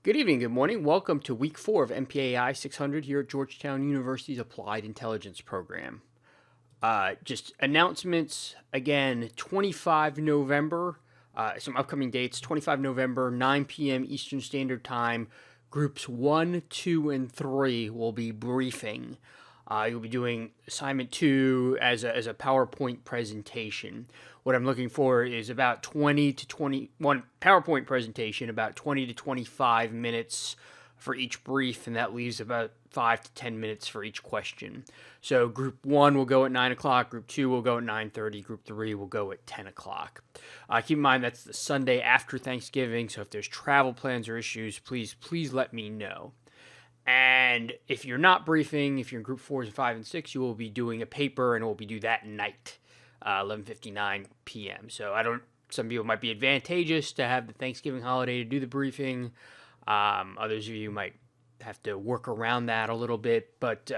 Good evening, good morning. Welcome to week 4 of MPAI 600 here at Georgetown University's Applied Intelligence Program. Just announcements again, 25 November, some upcoming dates, 25 November, 9 p.m. Eastern Standard Time. Groups 1, 2, and 3 will be briefing. You'll be doing assignment 2 as a PowerPoint presentation. What I'm looking for is about 20 to 21 PowerPoint presentation, about 20 to 25 minutes for each brief, and that leaves about 5 to 10 minutes for each question. So group 1 will go at 9 o'clock, group 2 will go at 9:30, group 3 will go at 10 o'clock. Keep in mind that's the Sunday after Thanksgiving, so if there's travel plans or issues, please let me know. And if you're not briefing, if you're in group 4s and 5 and 6, you will be doing a paper, and it will be due that night, 11:59 p.m. So some people might be advantageous to have the Thanksgiving holiday to do the briefing. Others of you might have to work around that a little bit, but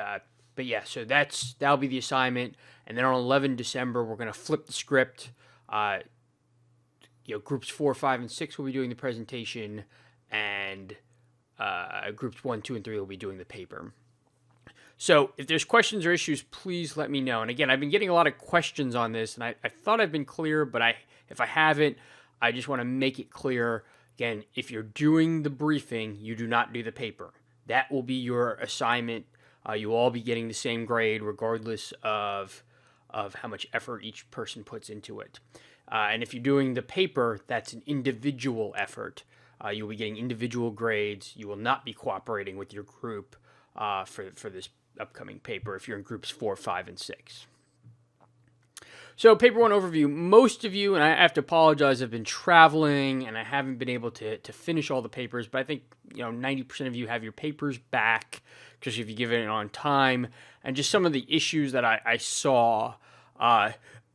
yeah, so that'll be the assignment. And then on 11 December, we're going to flip the script. Groups 4, 5, and 6 will be doing the presentation, and groups 1, 2, and 3 will be doing the paper. So if there's questions or issues, please let me know. And again, I've been getting a lot of questions on this, and I thought I've been clear, but if I haven't, I just want to make it clear. Again, if you're doing the briefing, you do not do the paper. That will be your assignment. You will all be getting the same grade regardless of how much effort each person puts into it. And if you're doing the paper, that's an individual effort. You'll be getting individual grades. You will not be cooperating with your group for this upcoming paper if you're in groups 4, 5, and 6. So paper 1 overview. Most of you, and I have to apologize, have been traveling and I haven't been able to finish all the papers, but I think 90% of you have your papers back, because if you give it on time. And just some of the issues that I saw,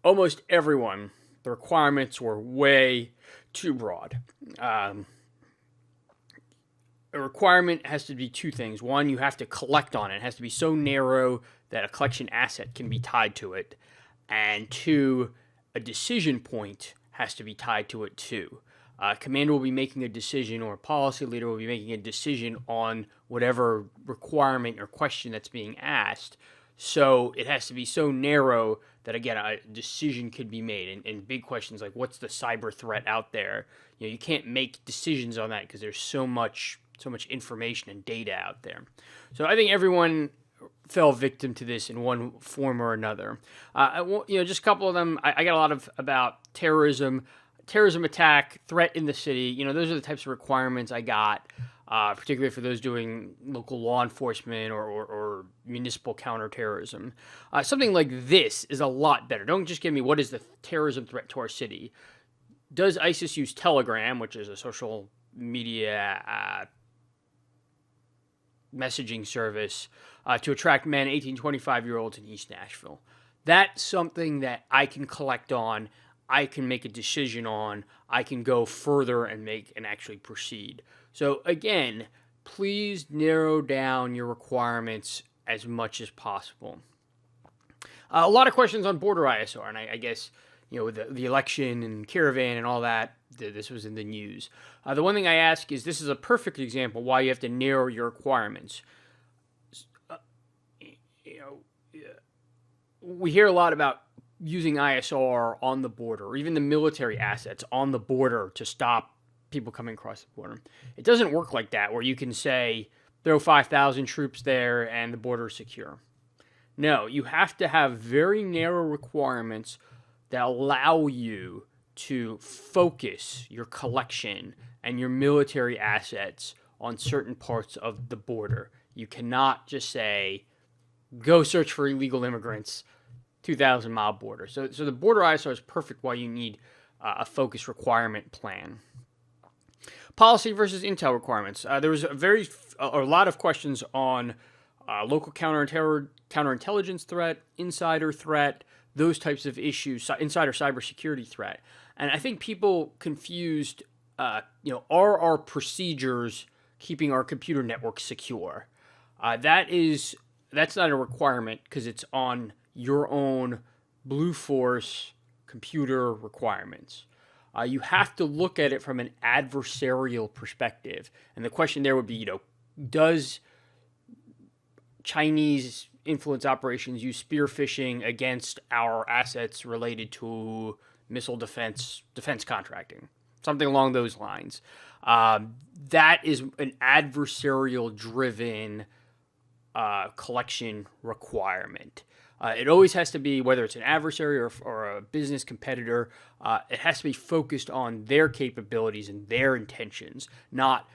almost everyone, the requirements were way too broad. A requirement has to be two things. One, you have to collect on it. It has to be so narrow that a collection asset can be tied to it. And 2, a decision point has to be tied to it too. Commander will be making a decision, or a policy leader will be making a decision on whatever requirement or question that's being asked. So it has to be so narrow that, again, a decision could be made. And big questions like, what's the cyber threat out there? You can't make decisions on that because there's so much information and data out there. So I think everyone fell victim to this in one form or another. Just a couple of them. I got a lot about terrorism attack, threat in the city. Those are the types of requirements I got, particularly for those doing local law enforcement or municipal counterterrorism. Something like this is a lot better. Don't just give me what is the terrorism threat to our city. Does ISIS use Telegram, which is a social media messaging service, to attract men 18, 25-year-olds in East Nashville? That's something that I can collect on, I can make a decision on, I can go further and actually proceed. So again, please narrow down your requirements as much as possible. A lot of questions on border ISR, and I guess with the election and caravan and all that, this was in the news. The one thing I ask is, this is a perfect example why you have to narrow your requirements. We hear a lot about using ISR on the border, or even the military assets on the border to stop people coming across the border. It doesn't work like that, where you can say, throw 5,000 troops there and the border is secure. No, you have to have very narrow requirements that allow you to focus your collection and your military assets on certain parts of the border. You cannot just say, go search for illegal immigrants, 2,000-mile border. So the border ISR is perfect why you need a focused requirement plan. Policy versus intel requirements. There was a lot of questions on local counterintelligence threat, insider threat, those types of issues, insider cybersecurity threat. And I think people confused, are our procedures keeping our computer network secure? That's not a requirement, because it's on your own Blue Force computer requirements. you have to look at it from an adversarial perspective. And the question there would be, does Chinese influence operations use spear phishing against our assets related to missile defense contracting? Something along those lines. That is an adversarial driven collection requirement. It always has to be, whether it's an adversary or a business competitor, it has to be focused on their capabilities and their intentions, not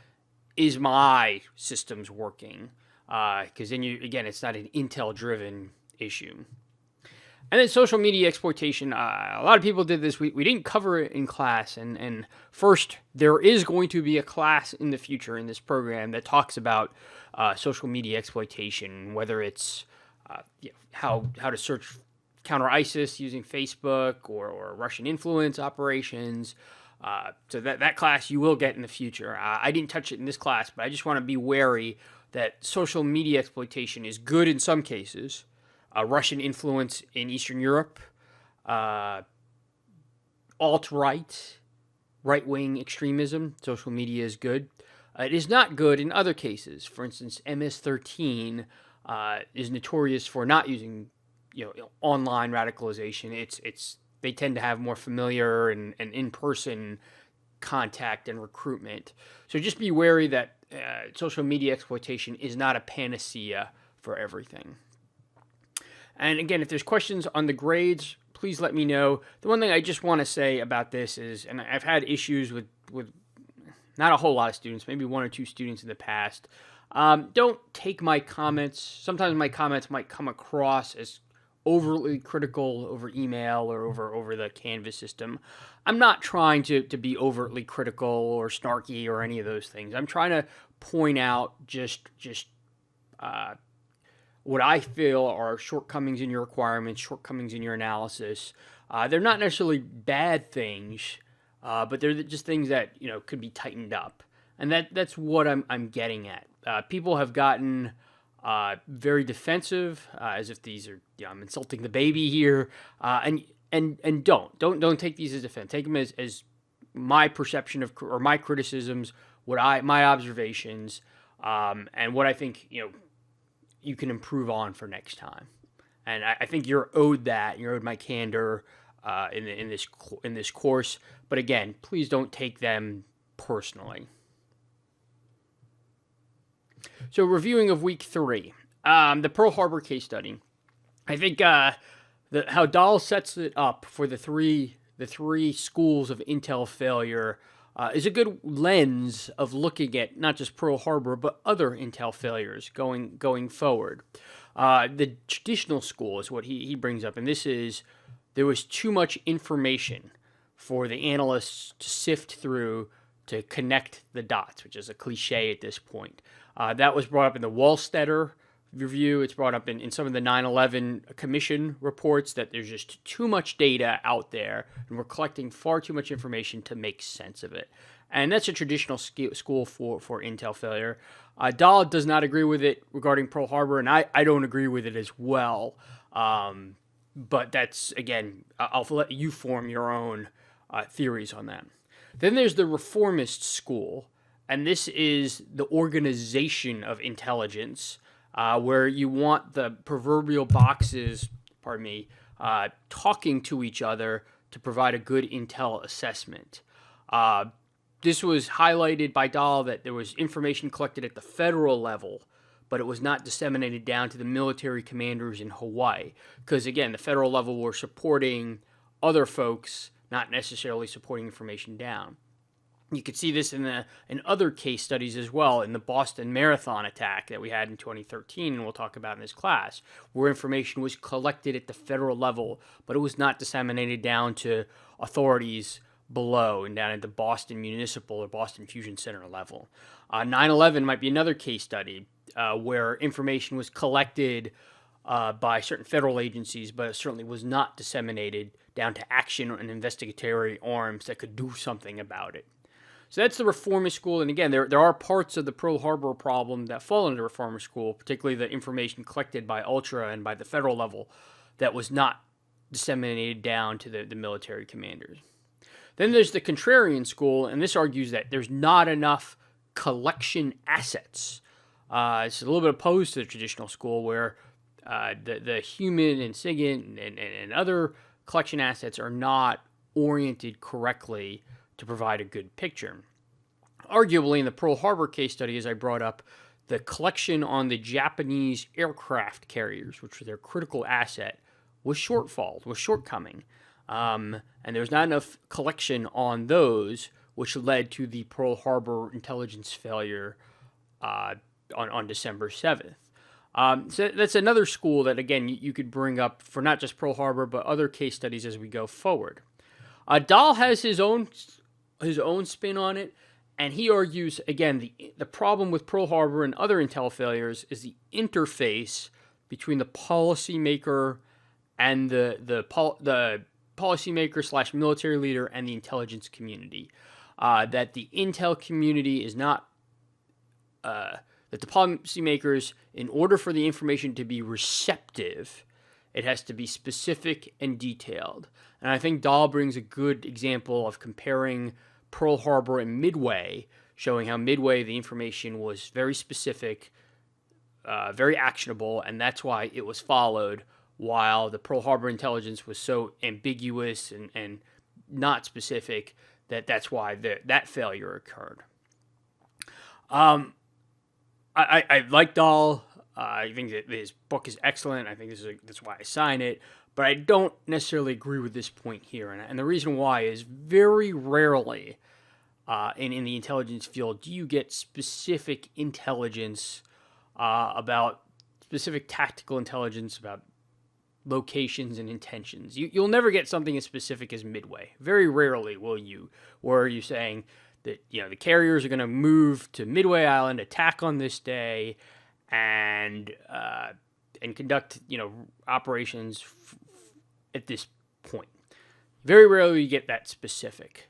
is my systems working? Because then again, it's not an intel-driven issue. And then social media exploitation. A lot of people did this. We didn't cover it in class. And first, there is going to be a class in the future in this program that talks about social media exploitation, whether it's how to search counter ISIS using Facebook or Russian influence operations. So that class you will get in the future. I didn't touch it in this class, but I just want to be wary that social media exploitation is good in some cases. Russian influence in Eastern Europe, alt-right, right-wing extremism, social media is good. It is not good in other cases. For instance, MS-13 is notorious for not using, online radicalization. They tend to have more familiar and in-person contact and recruitment. So just be wary that social media exploitation is not a panacea for everything. And again, if there's questions on the grades, please let me know. The one thing I just want to say about this is, and I've had issues with not a whole lot of students, maybe one or two students in the past. Don't take my comments. Sometimes my comments might come across as overly critical over email or over the Canvas system. I'm not trying to be overtly critical or snarky or any of those things. I'm trying to point out just what I feel are shortcomings in your requirements, shortcomings in your analysis. They're not necessarily bad things, but they're just things that could be tightened up, and that's what I'm getting at. People have gotten very defensive, as if these are I'm insulting the baby here, and don't take these as defense. Take them as my perception of or my criticisms, my observations, and what I think you can improve on for next time. And I think you're owed that. You're owed my candor in this course. But again, please don't take them personally. So reviewing of week 3, the Pearl Harbor case study. I think how Dahl sets it up for the three schools of intel failure is a good lens of looking at not just Pearl Harbor, but other intel failures going forward. The traditional school is what he brings up, and this is there was too much information for the analysts to sift through to connect the dots, which is a cliche at this point. That was brought up in the Wallstetter review. It's brought up in some of the 9/11 Commission reports that there's just too much data out there, and we're collecting far too much information to make sense of it. And that's a traditional school for intel failure. Dahl does not agree with it regarding Pearl Harbor, and I don't agree with it as well. But that's, again, I'll let you form your own theories on that. Then there's the reformist school, and this is the organization of intelligence, where you want the proverbial boxes, talking to each other to provide a good intel assessment. This was highlighted by Dahl that there was information collected at the federal level, but it was not disseminated down to the military commanders in Hawaii. Because, again, the federal level were supporting other folks, not necessarily supporting information down. You could see this in other case studies as well, in the Boston Marathon attack that we had in 2013, and we'll talk about in this class, where information was collected at the federal level, but it was not disseminated down to authorities below and down at the Boston Municipal or Boston Fusion Center level. 9/11 might be another case study where information was collected by certain federal agencies, but it certainly was not disseminated down to action and investigatory arms that could do something about it. So that's the reformist school, and again, there are parts of the Pearl Harbor problem that fall into the reformist school, particularly the information collected by Ultra and by the federal level that was not disseminated down to the military commanders. Then there's the contrarian school, and this argues that there's not enough collection assets. It's a little bit opposed to the traditional school where the human and SIGINT and other collection assets are not oriented correctly to provide a good picture. Arguably, in the Pearl Harbor case study, as I brought up, the collection on the Japanese aircraft carriers, which were their critical asset, was shortcoming. And there was not enough collection on those, which led to the Pearl Harbor intelligence failure on December 7th. So that's another school that, again, you could bring up for not just Pearl Harbor, but other case studies as we go forward. Dahl has his own spin on it, and he argues, again, the problem with Pearl Harbor and other intel failures is the interface between the policymaker and the policymaker / military leader and the intelligence community. That the intel community is not, that the policymakers, in order for the information to be receptive, it has to be specific and detailed. And I think Dahl brings a good example of comparing Pearl Harbor and Midway, showing how Midway, the information was very specific, very actionable, and that's why it was followed, while the Pearl Harbor intelligence was so ambiguous and not specific that's why that failure occurred. I like Dahl. I think that his book is excellent. I think that's why I sign it. But I don't necessarily agree with this point here. And the reason why is very rarely in the intelligence field do you get specific intelligence about specific tactical intelligence about locations and intentions. You'll never get something as specific as Midway. Very rarely will you, where you're saying that the carriers are going to move to Midway Island, attack on this day, and conduct operations at this point. Very rarely you get that specific.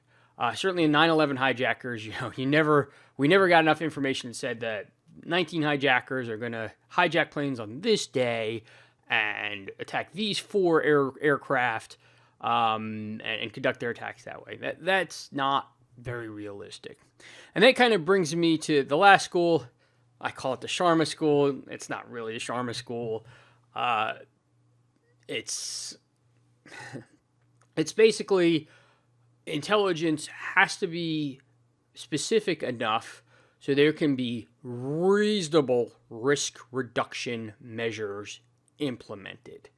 Certainly in 9/11 hijackers, we never got enough information that said that 19 hijackers are going to hijack planes on this day and attack these 4 aircraft and conduct their attacks that way. That's not very realistic. And that kind of brings me to the last school. I call it the Sharma School. It's not really a Sharma School. It's basically intelligence has to be specific enough so there can be reasonable risk reduction measures implemented.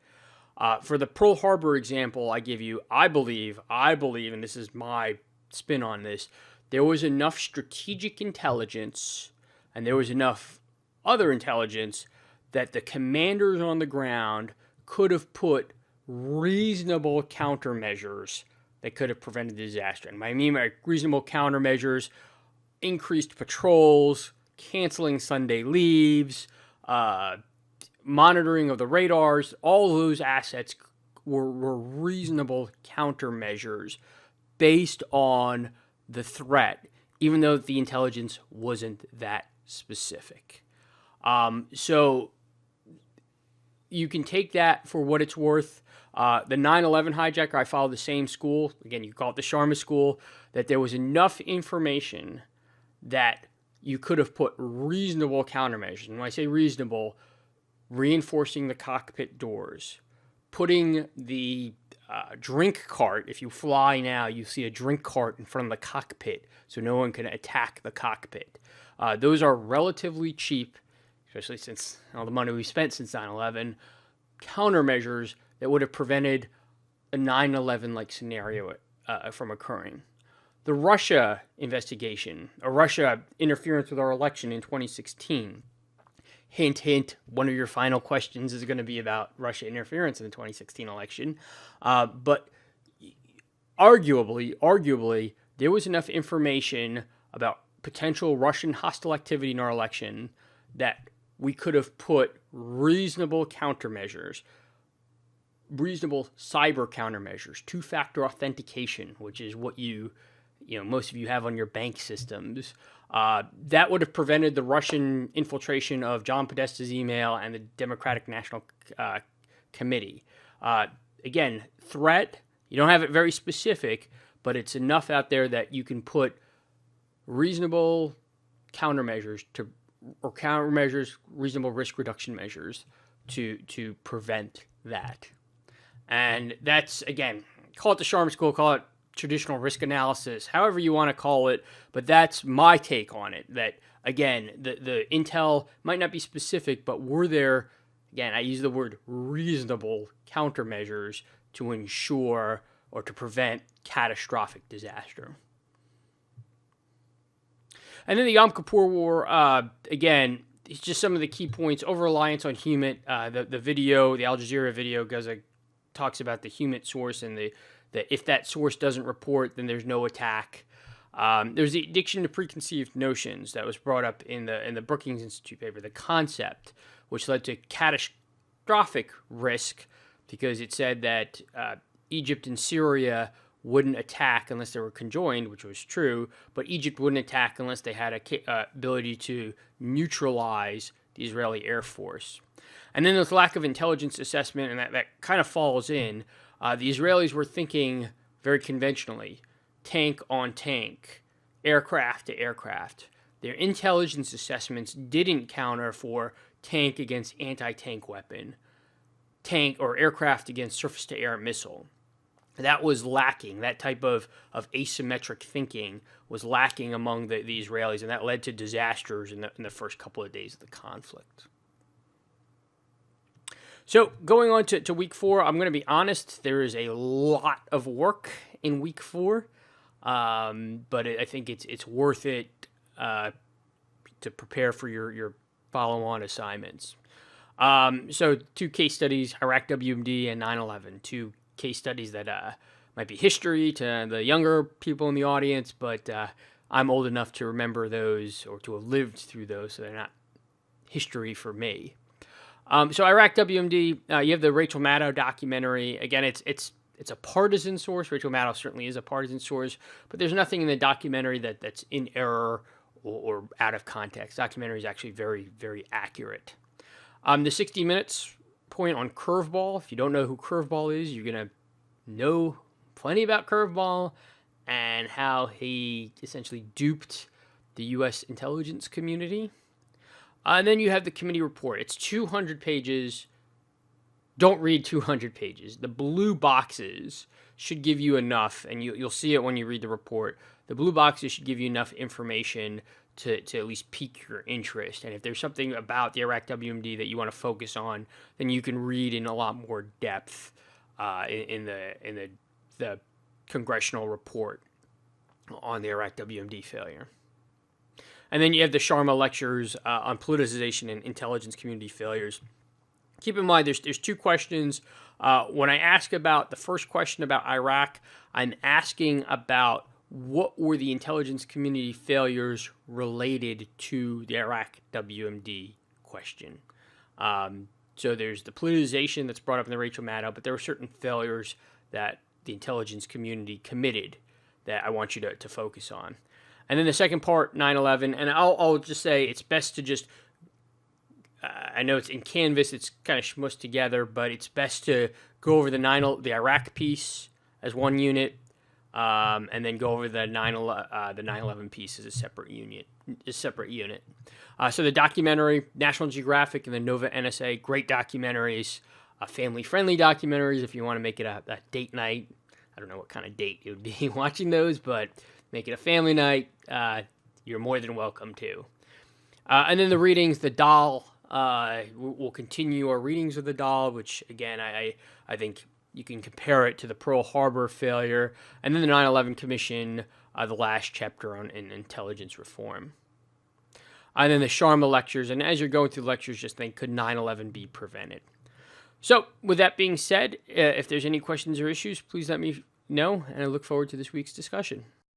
For the Pearl Harbor example I give you, I believe, and this is my spin on this, there was enough strategic intelligence and there was enough other intelligence that the commanders on the ground could have put reasonable countermeasures that could have prevented the disaster. And I mean by reasonable countermeasures, increased patrols, canceling Sunday leaves, monitoring of the radars. All those assets were reasonable countermeasures based on the threat, even though the intelligence wasn't that specific. So you can take that for what it's worth. The 9/11 hijacker, I followed the same school. Again, you call it the Sharma School, that there was enough information that you could have put reasonable countermeasures. And when I say reasonable, reinforcing the cockpit doors, putting the drink cart. If you fly now, you see a drink cart in front of the cockpit, so no one can attack the cockpit. Those are relatively cheap, especially since all the money we spent since 9/11, countermeasures that would have prevented a 9/11-like scenario from occurring. The Russia investigation, or Russia interference with our election in 2016. Hint, hint, one of your final questions is going to be about Russia interference in the 2016 election. But arguably, there was enough information about potential Russian hostile activity in our election that we could have put reasonable countermeasures, reasonable cyber countermeasures, two-factor authentication, which is what most of you have on your bank systems. That would have prevented the Russian infiltration of John Podesta's email and the Democratic National Committee. Again, threat, you don't have it very specific, but it's enough out there that you can put reasonable countermeasures reasonable risk reduction measures to prevent that. And that's, again, call it the Sharma School, call it traditional risk analysis, however you want to call it, but that's my take on it. That, again, the intel might not be specific, but were there, again, I use the word reasonable countermeasures to ensure or to prevent catastrophic disaster. And then the Yom Kippur War, again, it's just some of the key points. Over-reliance on HUMINT. The video, the Al Jazeera video, talks about the HUMINT source and the if that source doesn't report, then there's no attack. There's the addiction to preconceived notions that was brought up in the Brookings Institute paper, the concept, which led to catastrophic risk because it said that Egypt and Syria wouldn't attack unless they were conjoined, which was true, but Egypt wouldn't attack unless they had a ability to neutralize the Israeli Air Force. And then there's lack of intelligence assessment, and that kind of falls in. The Israelis were thinking very conventionally, tank on tank, aircraft to aircraft. Their intelligence assessments didn't counter for tank against anti-tank weapon, tank or aircraft against surface-to-air missile. That was lacking. That type of asymmetric thinking was lacking among the Israelis, and that led to disasters in the first couple of days of the conflict. So going on to week 4, I'm going to be honest, there is a lot of work in week 4, but I think it's worth it to prepare for your follow-on assignments. So 2 case studies, Iraq WMD and 9/11, 2 case studies that might be history to the younger people in the audience, but I'm old enough to remember those or to have lived through those, so they're not history for me. So Iraq WMD, you have the Rachel Maddow documentary. Again, it's a partisan source. Rachel Maddow certainly is a partisan source, but there's nothing in the documentary that's in error or out of context. The documentary is actually very, very accurate. The 60 Minutes point on Curveball. If you don't know who Curveball is, you're going to know plenty about Curveball and how he essentially duped the U.S. intelligence community. And then you have the committee report. It's 200 pages. Don't read 200 pages. The blue boxes should give you enough, and you'll see it when you read the report. The blue boxes should give you enough information to at least pique your interest. And if there's something about the Iraq WMD that you want to focus on, then you can read in a lot more depth in the congressional report on the Iraq WMD failure. And then you have the Sharma lectures on politicization and intelligence community failures. Keep in mind, there's 2 questions. When I ask about the first question about Iraq, I'm asking about what were the intelligence community failures related to the Iraq WMD question. So there's the politicization that's brought up in the Rachel Maddow, but there were certain failures that the intelligence community committed that I want you to focus on. And then the second part, 9/11, and I'll just say it's best to just, I know it's in Canvas, it's kind of smushed together, but it's best to go over the Iraq piece as one unit, and then go over the 9/11 piece as a separate unit. So the documentary, National Geographic and the Nova NSA, great documentaries, family-friendly documentaries if you want to make it a date night. I don't know what kind of date you would be watching those, but make it a family night. You're more than welcome to. And then the readings, the Dahl. We'll continue our readings of the Dahl, which, again, I think you can compare it to the Pearl Harbor failure. And then the 9/11 Commission, the last chapter on intelligence reform. And then the Sharma lectures. And as you're going through lectures, just think, could 9/11 be prevented? So with that being said, if there's any questions or issues, please let me know, and I look forward to this week's discussion.